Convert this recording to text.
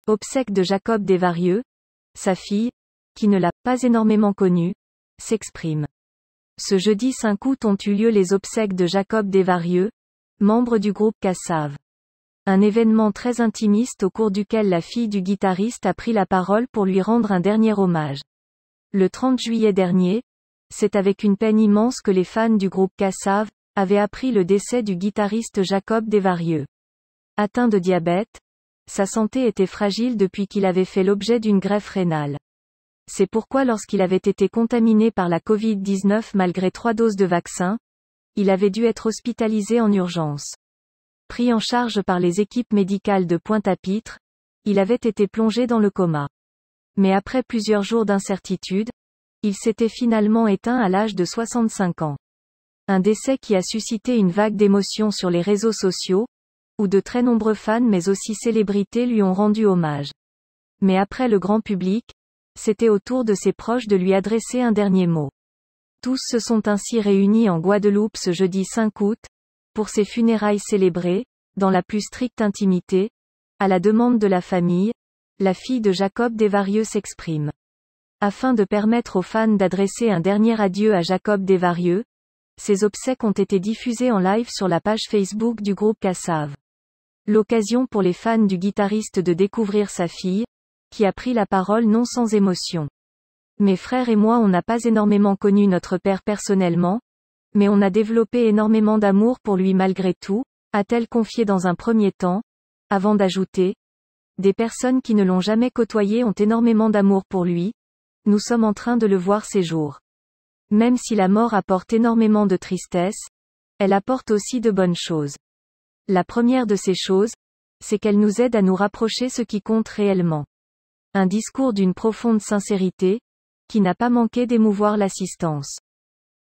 Obsèques de Jacob Desvarieux. Sa fille, qui ne l'a pas énormément connu, s'exprime. Ce jeudi 5 août ont eu lieu les obsèques de Jacob Desvarieux, membre du groupe Cassav. Un événement très intimiste au cours duquel la fille du guitariste a pris la parole pour lui rendre un dernier hommage. Le 30 juillet dernier, c'est avec une peine immense que les fans du groupe Cassav avaient appris le décès du guitariste Jacob Desvarieux. Atteint de diabète, sa santé était fragile depuis qu'il avait fait l'objet d'une greffe rénale. C'est pourquoi lorsqu'il avait été contaminé par la Covid-19 malgré 3 doses de vaccin, il avait dû être hospitalisé en urgence. Pris en charge par les équipes médicales de Pointe-à-Pitre, il avait été plongé dans le coma. Mais après plusieurs jours d'incertitude, il s'était finalement éteint à l'âge de 65 ans. Un décès qui a suscité une vague d'émotions sur les réseaux sociaux, où de très nombreux fans mais aussi célébrités lui ont rendu hommage. Mais après le grand public, c'était au tour de ses proches de lui adresser un dernier mot. Tous se sont ainsi réunis en Guadeloupe ce jeudi 5 août, pour ses funérailles célébrées, dans la plus stricte intimité, à la demande de la famille, la fille de Jacob Desvarieux s'exprime. Afin de permettre aux fans d'adresser un dernier adieu à Jacob Desvarieux, ces obsèques ont été diffusées en live sur la page Facebook du groupe Cassav. L'occasion pour les fans du guitariste de découvrir sa fille, qui a pris la parole non sans émotion. Mes frères et moi on n'a pas énormément connu notre père personnellement, mais on a développé énormément d'amour pour lui malgré tout, a-t-elle confié dans un premier temps, avant d'ajouter, des personnes qui ne l'ont jamais côtoyé ont énormément d'amour pour lui, nous sommes en train de le voir ces jours. Même si la mort apporte énormément de tristesse, elle apporte aussi de bonnes choses. La première de ces choses, c'est qu'elle nous aide à nous rapprocher ce qui compte réellement. Un discours d'une profonde sincérité, qui n'a pas manqué d'émouvoir l'assistance.